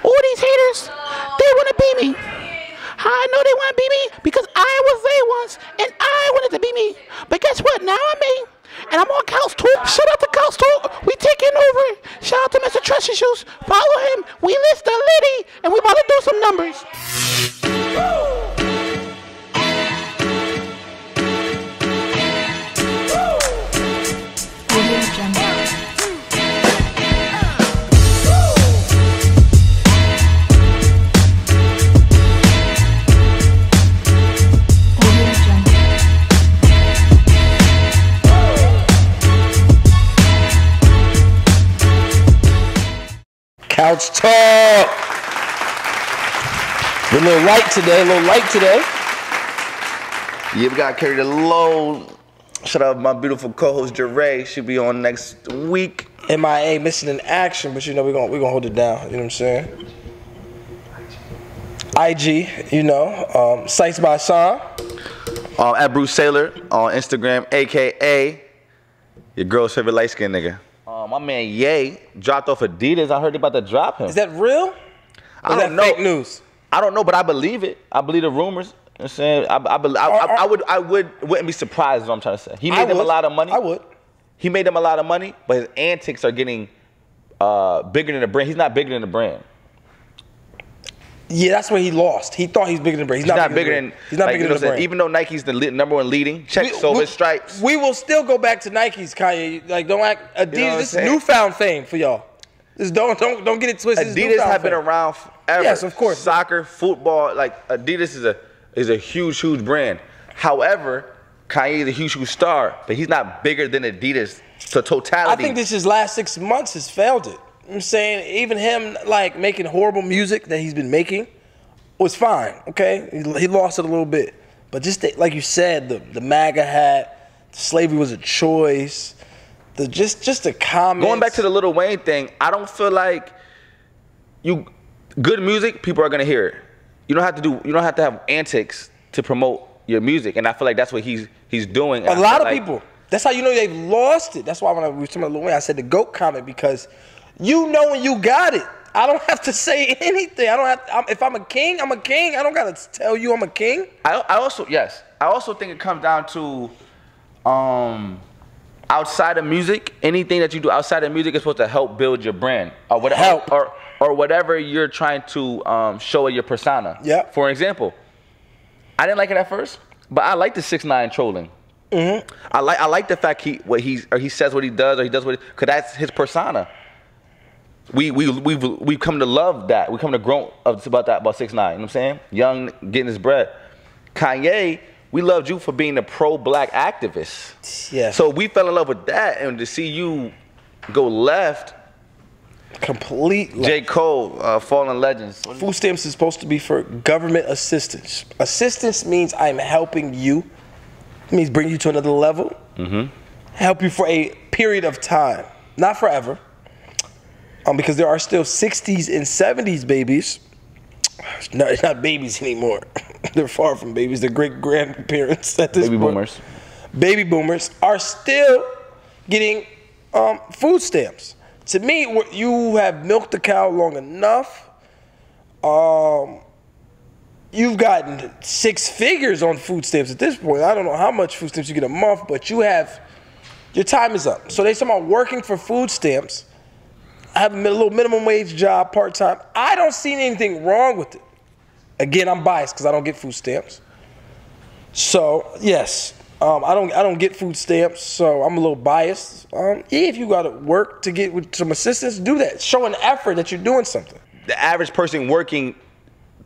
All these haters, they want to be me. How I know they want to be me? Because I was they once, and I wanted to be me. But guess what? Now I'm me. And I'm on Couchtalk. Shout out to Couchtalk. We taking over. Shout out to Mr. Trust Issues. Follow him. We list the lady, and we about to do some numbers. Couchtalk. We're a little light today. Yeah, we got carried a load. Shout out to my beautiful co-host Jeray. She'll be on next week. MIA missing in action, but you know we're gonna hold it down. You know what I'm saying? IG, you know, Sites by Sean. At Bruce Sailor on Instagram, aka your girl's favorite light skinned nigga. My man Ye dropped off Adidas. I heard they about to drop him. Is that real? I don't know. Fake news? I don't know, but I believe it. I believe the rumors. You know what I'm saying? I wouldn't be surprised is what I'm trying to say. He made them a lot of money. I would. He made them a lot of money, but his antics are getting bigger than the brand. He's not bigger than the brand. Yeah, that's where he lost. He thought he's bigger than the brand. He's not bigger than the brand. Even though Nike's the #1 leading, check Silver Stripes. We will still go back to Nike's, Kanye. Like, don't act Adidas. You know this is newfound fame for y'all. Just don't get it twisted. Adidas have been around forever. Yes, of course. Soccer, football, like Adidas is a huge brand. However, Kanye is a huge star, but he's not bigger than Adidas to totality. I think this his last 6 months has failed it. I'm saying even him like making horrible music that he's been making was fine. Okay, he lost it a little bit, but just like you said, the MAGA hat, slavery was a choice. Just the comments. Going back to the Lil Wayne thing, I don't feel like good music, people are gonna hear it. You don't have to have antics to promote your music, and I feel like that's what he's doing. A lot of people. That's how you know they've lost it. That's why when we were talking about Lil Wayne, I said the GOAT comment, because you know when you got it. I don't have to say anything. If I'm a king, I'm a king. I don't gotta tell you I'm a king. I also think it comes down to outside of music. Anything that you do outside of music is supposed to help build your brand or whatever, or whatever you're trying to show your persona. Yeah. For example, I didn't like it at first, but I like the 6ix9ine trolling. Mm-hmm. I like the fact he says what he does, or he does what, because that's his persona. We've come to love that. We come to grow about that, about 6ix9ine. You know what I'm saying? Young, getting his bread. Kanye, we loved you for being a pro-black activist. Yeah. So we fell in love with that, and to see you go left. Completely. J. Cole, Fallen Legends. Food stamps is supposed to be for government assistance. Assistance means I'm helping you. It means bring you to another level. Mm-hmm. Help you for a period of time, not forever. Because there are still 60s and 70s babies. No, it's not babies anymore. They're far from babies. They're great-grandparents at this point. Boomers. Baby boomers are still getting food stamps. To me, you have milked the cow long enough. You've gotten 6 figures on food stamps at this point. I don't know how much food stamps you get a month, but your time is up. So they're talking about working for food stamps. I have a little minimum wage job, part-time. I don't see anything wrong with it. Again, I'm biased because I don't get food stamps. So yes, I don't get food stamps, so I'm a little biased. If you got to work to get with some assistance, do that. Show an effort that you're doing something. The average person working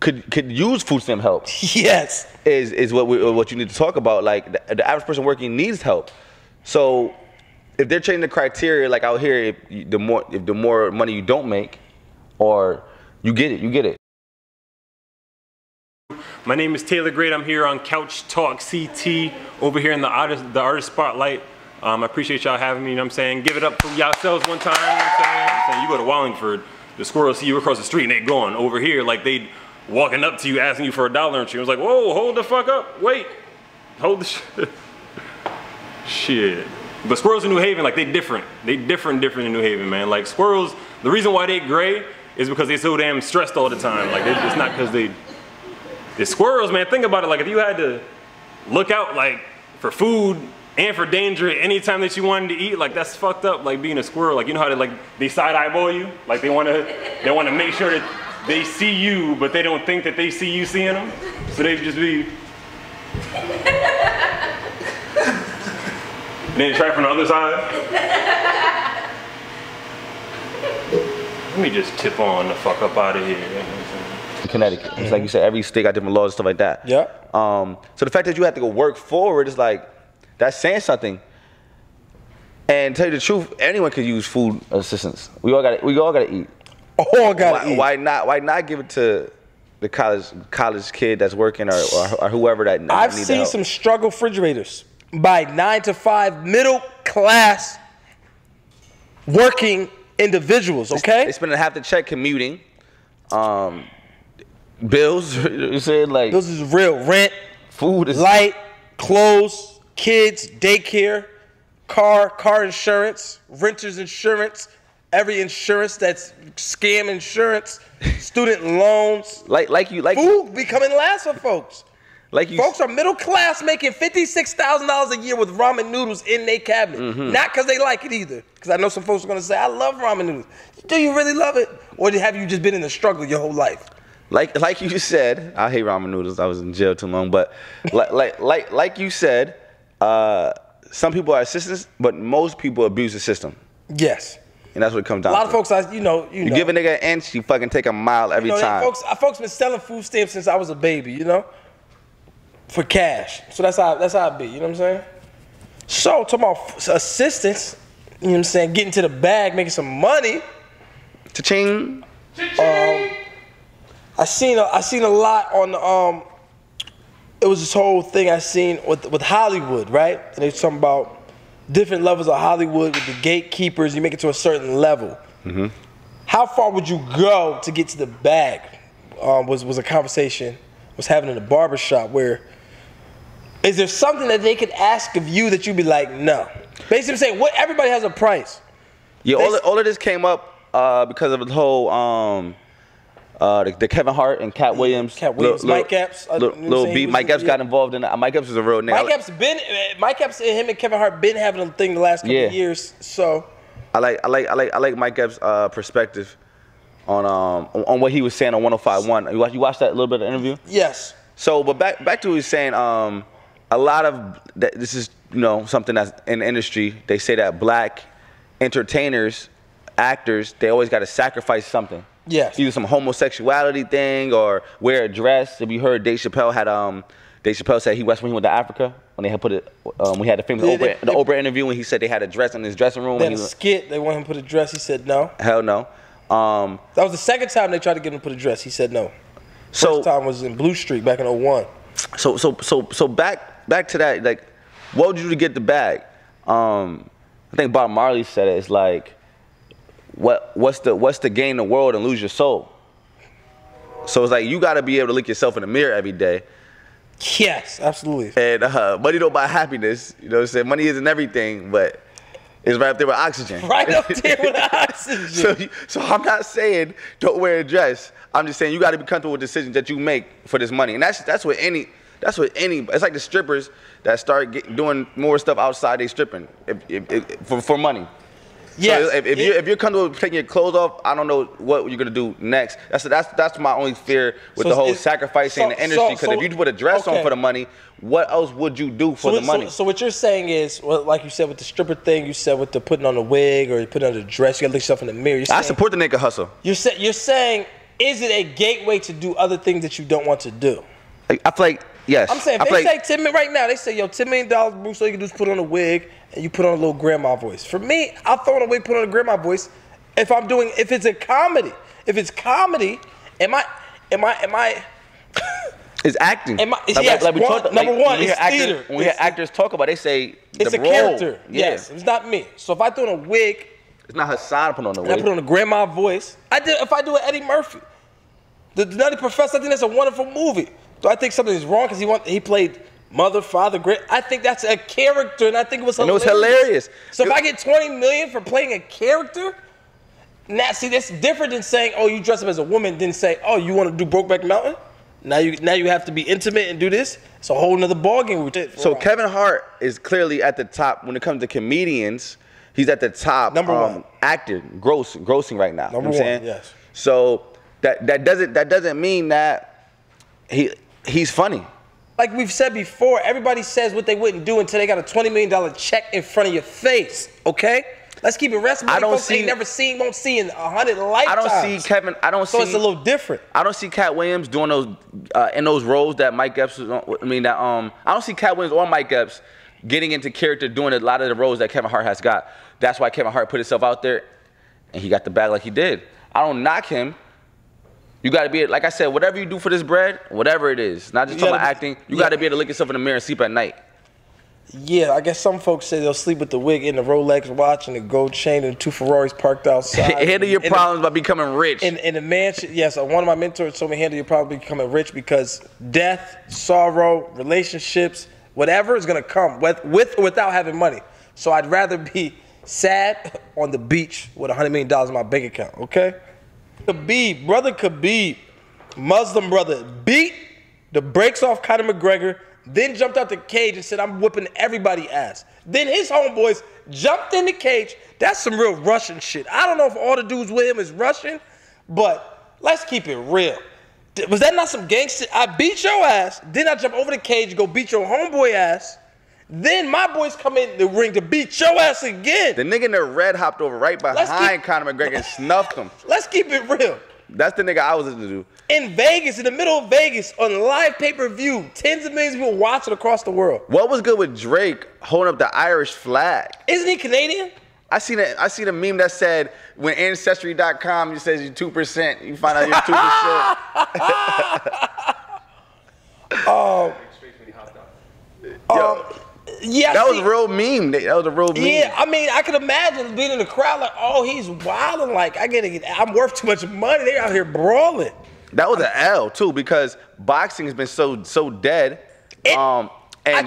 could use food stamp help. Yes, is what you need to talk about. Like the average person working needs help. So if they're changing the criteria, like out here, if the more money you don't make, or you get it. My name is Taylor Great. I'm here on Couchtalk CT over here in the artist spotlight. I appreciate y'all having me. You know what I'm saying? Give it up for yourselves one time. You know what I'm saying? You go to Wallingford, the squirrels see you across the street and they going over here like they walking up to you asking you for $1 and shit. It was like, whoa, hold the fuck up, wait, hold the shit. Shit. But squirrels in New Haven, like they different in New Haven, man. Like squirrels, the reason why they gray is because they're so damn stressed all the time. Like it's not because they're squirrels, man. Think about it. Like if you had to look out like for food and for danger any time that you wanted to eat, like that's fucked up. Like being a squirrel, like you know how they side eyeball you, like they want to make sure that they see you, but they don't think that they see you seeing them, so they just be. And then try from the other side. Let me just tip on the fuck up out of here. In Connecticut, it's like you said, every state got different laws and stuff like that. Yeah. So the fact that you have to go work forward is like, that's saying something. And to tell you the truth, anyone could use food assistance. We all gotta eat. All gotta eat. Why not give it to the college kid that's working or whoever that I've need seen help? some struggle refrigerators by 9 to 5 middle class working individuals. Okay. They spending half the check commuting. Bills, you said like This is real. Rent, food is light, clothes, kids, daycare, car insurance, renter's insurance, every insurance that's scam insurance, student loans. like Food becoming last for folks. Like you, Folks are middle class making $56,000 a year with ramen noodles in their cabinet. Not because they like it either. Because I know some folks are gonna say, I love ramen noodles. Do you really love it? Or have you just been in the struggle your whole life? Like you said, I hate ramen noodles. I was in jail too long, but like you said, some people are assistants, but most people abuse the system, Yes. and that's what it comes down A to. lot of folks, you know. You give a nigga an inch, you fucking take a mile every time. Folks been selling food stamps since I was a baby, you know, for cash. So that's how it be. You know what I'm saying? So talking about assistance, you know what I'm saying, getting to the bag, making some money. Cha-ching. I seen a lot on it was this whole thing I seen with Hollywood, right? And they talking about different levels of Hollywood with the gatekeepers. You make it to a certain level. How far would you go to get to the bag? Was a conversation was having in a barbershop where is there something that they could ask of you that you'd be like, no? Basically saying what everybody has a price. Yeah, all of this came up because of the whole the Kevin Hart and Cat Williams. Mike Epps. Little beat. Mike Epps got involved in that. Mike Epps is a real nigga. Mike Epps and him and Kevin Hart been having a thing the last couple of years. So I like Mike Epps' perspective on what he was saying on 105.1. You watched that little bit of the interview? Yes. So, but back to what he was saying. A lot of this is something that's in the industry. They say that black entertainers, actors, they always got to sacrifice something. Yes. Either some homosexuality thing or wear a dress. If you heard Dave Chappelle said when he went to Africa, when they had put it, we had the famous Oprah interview when he said they had a dress in his dressing room. They had a skit, they want him to put a dress, he said no. Hell no. That was the second time they tried to get him to put a dress, he said no. First time was in Blue Street back in 01. So back to that, like, what would you do to get the bag? I think Bob Marley said it. It's like, what's the gain in the world and lose your soul? So it's like you got to be able to look yourself in the mirror every day. Yes, absolutely. And money don't buy happiness. You know what I'm saying? Money isn't everything, but it's right up there with oxygen. Right up there with oxygen. So I'm not saying don't wear a dress. I'm just saying you got to be comfortable with decisions that you make for this money, and that's what any. It's like the strippers that start doing more stuff outside they stripping for money. Yes. So if you're comfortable with taking your clothes off, I don't know what you're gonna do next. That's my only fear with the whole sacrificing the industry. Because if you put a dress on for the money, what else would you do for the money? So what you're saying is, well, like you said with the stripper thing, you said with the putting on the wig or you putting on the dress, you gotta look yourself in the mirror. I support the nigga hustle. You're saying, is it a gateway to do other things that you don't want to do? I feel like, yes. I'm saying, if they say 10 million right now, they say, yo, $10 million, Bruce, all you can do is put on a wig and you put on a little grandma voice. For me, I'll throw on a wig, put on a grandma voice. If it's a comedy, am I? It's acting. Number one, it's theater. When we hear actors talk about it, they say it's a character. Yes, it's not me. So if I throw on a wig, it's not Hassan put on the wig. I put on a grandma voice. If I do an Eddie Murphy, the Nutty Professor, I think that's a wonderful movie. Do I think something is wrong because he played mother, father, great? I think that's a character, and I think it was hilarious. And it was hilarious. So if I get $20 million for playing a character, Now, see, that's different than saying, oh, you dress up as a woman, then say, oh, you want to do Brokeback Mountain? Now you have to be intimate and do this. It's a whole nother ballgame. So Kevin Hart is clearly at the top when it comes to comedians. He's at the top. Number one actor, grossing right now. Number one, yes. So that doesn't mean that he's funny. Like we've said before, everybody says what they wouldn't do until they got a $20 million check in front of your face. Okay. Let's keep it rest. I don't folks see. Ain't never seen, won't see in 100 lifetimes. I don't see Kevin. So it's a little different. I don't see Cat Williams doing those in those roles that Mike Epps was on. I mean that I don't see Cat Williams or Mike Epps getting into character doing a lot of the roles that Kevin Hart has got. That's why Kevin Hart put himself out there, and he got the bag like he did. I don't knock him. You got to be, like I said, whatever you do for this bread, whatever it is, not just talking about acting. You got to be able to look yourself in the mirror and sleep at night. Yeah, I guess some folks say they'll sleep with the wig and the Rolex watch and the gold chain and 2 Ferraris parked outside. Handle your problems by becoming rich. In the mansion, yes, one of my mentors told me handle your problems by becoming rich because death, sorrow, relationships, whatever is going to come with or without having money. So I'd rather be sad on the beach with $100 million in my bank account, okay? Khabib, brother Khabib, Muslim brother, beat the brakes off Conor McGregor, then jumped out the cage and said, I'm whipping everybody's ass. Then his homeboys jumped in the cage. That's some real Russian shit. I don't know if all the dudes with him is Russian, but let's keep it real. Was that not some gangster? I beat your ass, then I jump over the cage, go beat your homeboy ass. Then my boys come in the ring to beat your ass again. The nigga in the red hopped over right behind Conor McGregor and snuffed him. Let's keep it real. That's the nigga I was listening to. In Vegas, in the middle of Vegas, on live pay-per-view, tens of millions of people watching across the world. What was good with Drake holding up the Irish flag? Isn't he Canadian? I seen a meme that said when Ancestry.com says you're 2%, you find out you're 2%. Yeah, that was a real meme. That was a real meme. Yeah, I mean, I could imagine being in the crowd like, oh, he's wilding. Like, I'm worth too much money. They out here brawling. That was an L too because boxing has been so dead. And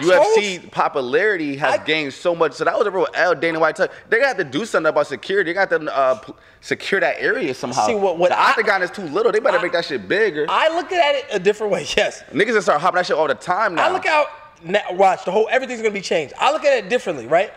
UFC popularity has gained so much. So that was a real L. Dana White took. They got to do something about security. They got to secure that area somehow. See, what the octagon is too little. They better make that shit bigger. I look at it a different way. Yes, niggas just start hopping that shit all the time now. I look out. Now, watch, everything's gonna be changed. I look at it differently, right?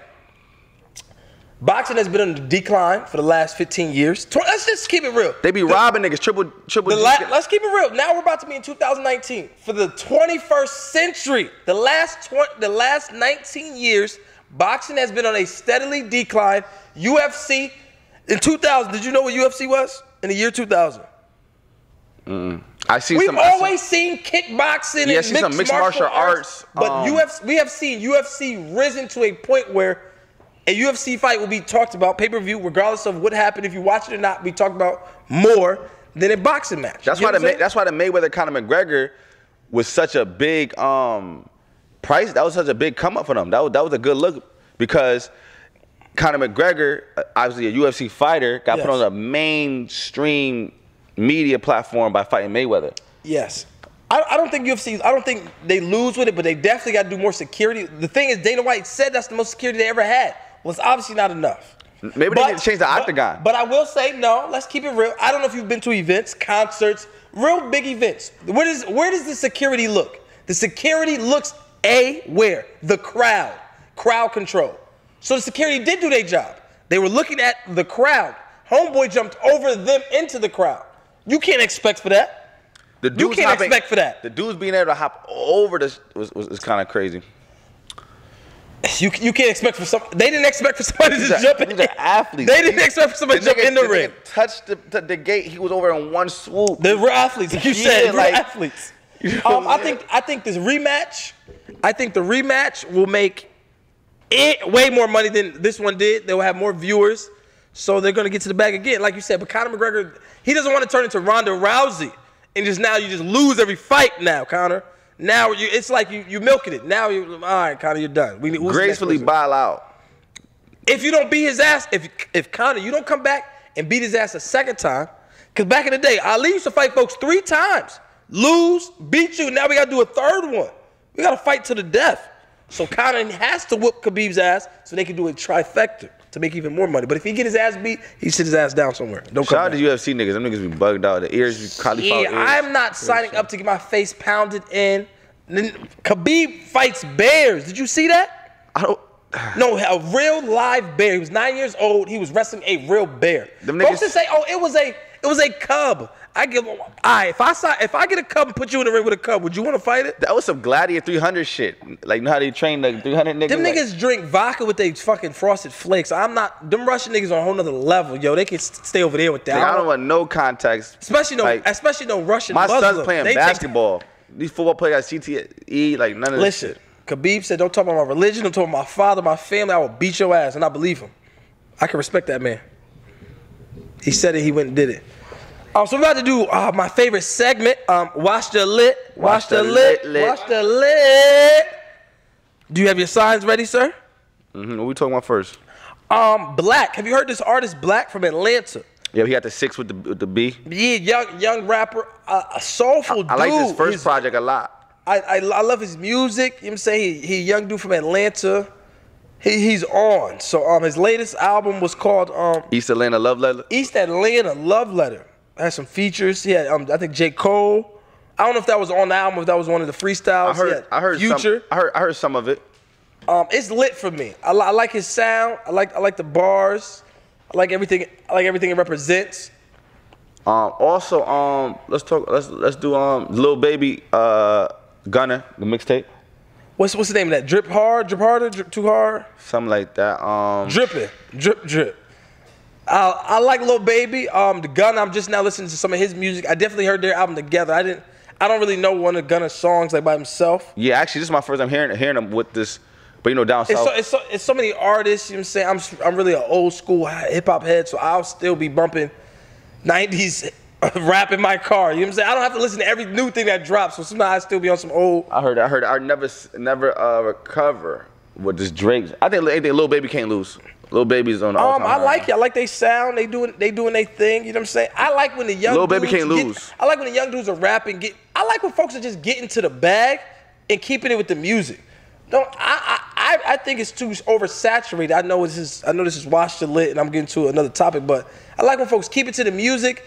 Boxing has been on the decline for the last 15 years. Let's just keep it real. They be robbing niggas, triple. Let's keep it real. Now we're about to be in 2019. For the 21st century, the last 19 years, boxing has been on a steadily decline. UFC, in 2000, did you know what UFC was? In the year 2000? We've always seen kickboxing and mixed martial arts, but we have seen UFC risen to a point where a UFC fight will be talked about pay-per-view, regardless of what happened. If you watch it or not, we talk about more than a boxing match. That's why the Mayweather Conor McGregor was such a big price. That was such a big come up for them. That was a good look because Conor McGregor, obviously a UFC fighter, got put on a mainstream media platform by fighting Mayweather. Yes. I don't think UFC, I don't think they lose with it, but they definitely got to do more security. The thing is, Dana White said that's the most security they ever had. Well, it's obviously not enough. Maybe they need to change the octagon. But I will say, no, let's keep it real. I don't know if you've been to events, concerts, real big events. Where does the security look? The security looks where? The crowd. Crowd control. So the security did do their job. They were looking at the crowd. Homeboy jumped over them into the crowd. You can't expect for that. You can't expect for that. The dudes being able to hop over this was kind of crazy. You can't expect for they didn't expect for somebody to jump in. These are athletes. They didn't expect for somebody to jump in the ring. Touched the gate. He was over in one swoop. They were athletes. Like you said, they were athletes. I think this rematch. I think the rematch will make it way more money than this one did. They will have more viewers, so they're gonna get to the bag again, like you said. But Conor McGregor, he doesn't want to turn into Ronda Rousey. And you just lose every fight now, Conor. Now it's like you milking it. Now all right, Conor, you're done. Gracefully bow out. If you don't beat his ass, if Conor, you don't come back and beat his ass a second time, because back in the day, Ali used to fight folks 3 times, lose, beat you. Now we gotta do a third one. We gotta fight to the death. So Conor has to whoop Khabib's ass so they can do a trifecta. to make even more money. But if he get his ass beat, he sit his ass down somewhere. Don't come Shout out back. to UFC niggas. Them niggas be bugged out. The ears be cauliflower ears. I'm not signing up to get my face pounded in. Khabib fights bears. Did you see that? I don't. No, a real live bear. He was 9 years old. He was wrestling a real bear. Them Folks niggas- that say, "Oh, it was a cub." I give. If I get a cub and put you in the ring with a cub, would you want to fight it? That was some Gladiator 300 shit. Like, you know how they train the 300 niggas? Them like, niggas drink vodka with they fucking frosted flakes. I'm not. Them Russian niggas on a whole nother level, yo. They can stay over there with that. I don't want no context. Especially no Russian. My Muslims. son's playing They take- basketball. These football players got CTE, like none of this Listen, shit. Khabib said, "Don't talk about my religion. Don't talk about my father, my family. I will beat your ass," and I believe him. I can respect that man. He said it. He went and did it. So we're about to do my favorite segment. Watch the lit. Watch the lit. Watch the lit. Do you have your signs ready, sir? What we talking about first? Black. Have you heard this artist Black from Atlanta? Yeah, he got the 6 with the B. Yeah, young rapper, a soulful dude. I like his first project a lot. I love his music. You know what I'm saying? He a young dude from Atlanta. He's on. So his latest album was called East Atlanta Love Letter. East Atlanta Love Letter. Had some features. He had I think J. Cole. I don't know if that was on the album, if that was one of the freestyles. I heard Future. I heard some of it. It's lit for me. I like his sound. I like the bars. I like everything. I like everything it represents. Also, let's do Lil Baby Gunna, the mixtape. What's the name of that? Drip Hard, Drip Harder, Drip Too Hard? Something like that. Drippin', Drip. I like Lil Baby. The Gunna, I'm just now listening to some of his music. I definitely heard their album together. I don't really know one of Gunna's songs like by himself. Yeah, actually, this is my first time hearing him with this. But you know, down south. It's so many artists. You know what I'm saying? I'm really an old school hip hop head, so I'll still be bumping 90s rap in my car. You know what I'm saying? I don't have to listen to every new thing that drops. So sometimes I still be on some old. I heard. I never recover with this Drake. I think Lil Baby can't lose. Lil Baby's on the all-time I like it. I like they sound. They doing their thing. You know what I'm saying? I like when the young Lil dudes Baby can't lose. I like when the young dudes are rapping. I like when folks are just getting to the bag and keeping it with the music. I think it's too oversaturated. I know this is Watch the Lit, and I'm getting to another topic, but I like when folks keep it to the music.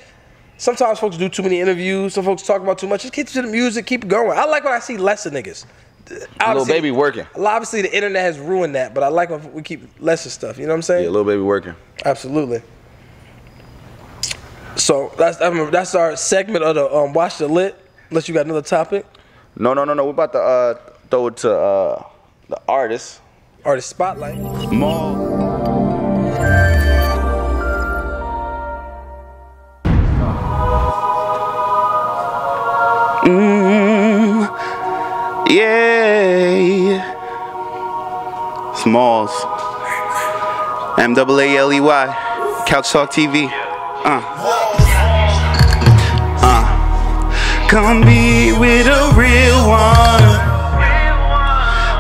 Sometimes folks do too many interviews. Some folks talk about too much. Just keep it to the music. Keep it going. I like when I see lesser niggas. Lil Baby working. Obviously, the internet has ruined that, but I like when we keep lesser stuff. You know what I'm saying? Yeah, Lil Baby working. Absolutely. So that's our segment of the Watch the Lit. Unless you got another topic. No. We're about to throw it to the artist. Artist Spotlight. More. Yeah. Smalls. MAALEY. Couchtalk TV. Come be with a real one.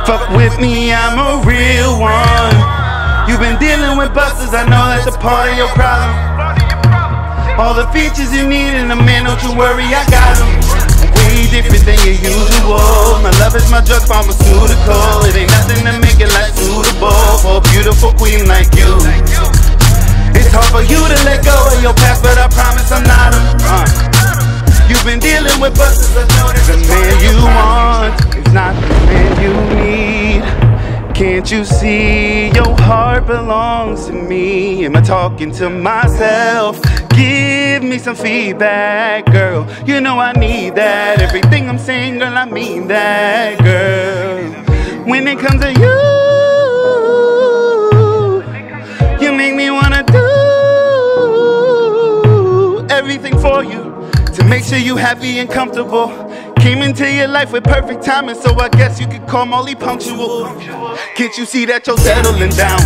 Fuck with me, I'm a real one. You've been dealing with busters, I know that's a part of your problem. All the features you need in a man, don't you worry, I got them. Way different than your usual. My love is my drug, pharmaceutical. It ain't nothing to make it like suitable for a beautiful queen like you. It's hard for you to let go of your past, but I promise I'm not a You've been dealing with busters, I know that's the man you want. It's not the man you need. Can't you see your heart belongs to me? Am I talking to myself? Give me some feedback, girl. You know I need that. Everything I'm saying, girl, I mean that, girl. When it comes to you, you make me wanna do everything for you to make sure you happy and comfortable. Came into your life with perfect timing, so I guess you could call Molly punctual. Can't you see that you're settling down?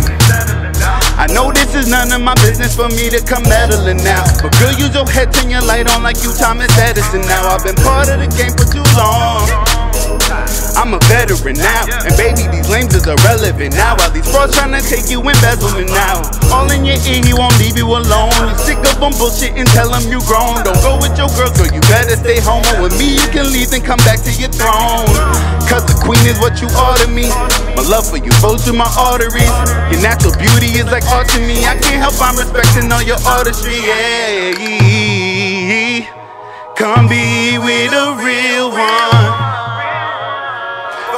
I know this is none of my business for me to come meddling now, but girl, use your head, turn your light on like you Thomas Edison now. I've been part of the game for too long. I'm a veteran now, and baby, these lames is irrelevant now. While these frauds trying to take you embezzlement now. All in your ear, he won't leave you alone. You sick of them bullshit and tell him you grown. Don't go with your girl, you better stay home, or with me you can leave and come back to your throne. Cause the queen is what you order me. My love for you flows through my arteries. Your natural beauty is like art to me. I can't help, I'm respecting all your artistry. Yeah. Come be with a real one.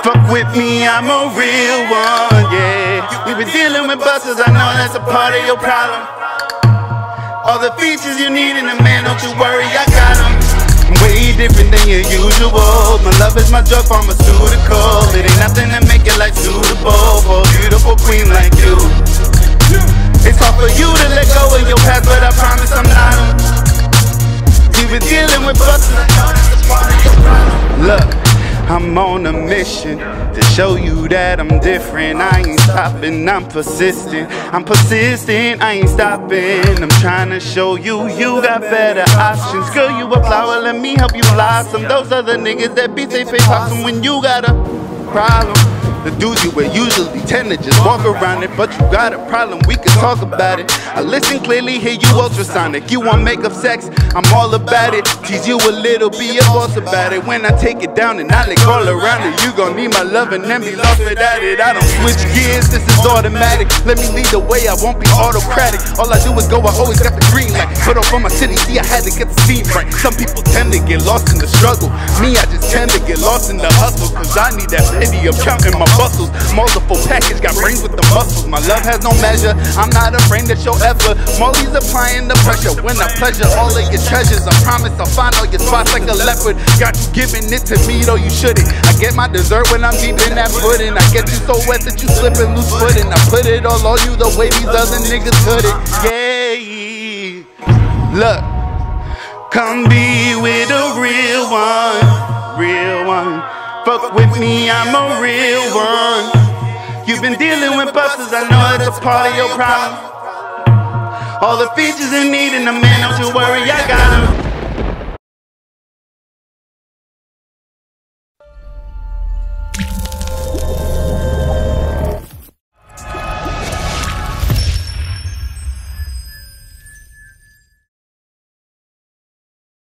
Fuck with me, I'm a real one, yeah. We been dealing with busters, I know that's a part of your problem. All the features you need in a man, don't you worry, I got them. Way different than your usual. My love is my drug, pharmaceutical. It ain't nothing to make your life suitable for a beautiful queen like you. It's hard for you to let go of your past, but I promise I'm not them. You've been dealing with busters, I know that's a part of your problem. Look, I'm on a mission to show you that I'm different. I ain't stopping, I'm persistent. I ain't stopping. I'm trying to show you, you got better options. Girl, you a flower, let me help you blossom. Those other niggas that beat they face possum when you got a problem. The dudes you would usually tend to just walk around it, but you got a problem, we can talk about it. I listen clearly, hear you ultrasonic. You want makeup sex, I'm all about it. Tease you a little, be a boss about it. When I take it down and I lick all around it, you gon' need my love and then be lost without it. I don't switch gears, this is automatic. Let me lead the way, I won't be autocratic. All I do is go, I always got the green light. Put up on my city, see I had to get the scene right. Some people tend to get lost in the struggle. Me, I just tend to get lost in the hustle. Cause I need that penny, I'm counting my muscles. Multiple package, got brains with the muscles. My love has no measure, I'm not afraid that you'll ever. Molly's applying the pressure. When I pleasure all of your treasures, I promise I'll find all your spots like a leopard. Got you giving it to me, though you shouldn't. I get my dessert when I'm deep in that pudding. I get you so wet that you slip and loose footing. I put it all on you the way these other niggas couldn't. Yeah. Look, come be with a real one. Real one. Fuck with me, I'm a real one. You've been dealing with busters, I know it's a part of your problem. All the features you need in a man, don't you worry, I got them.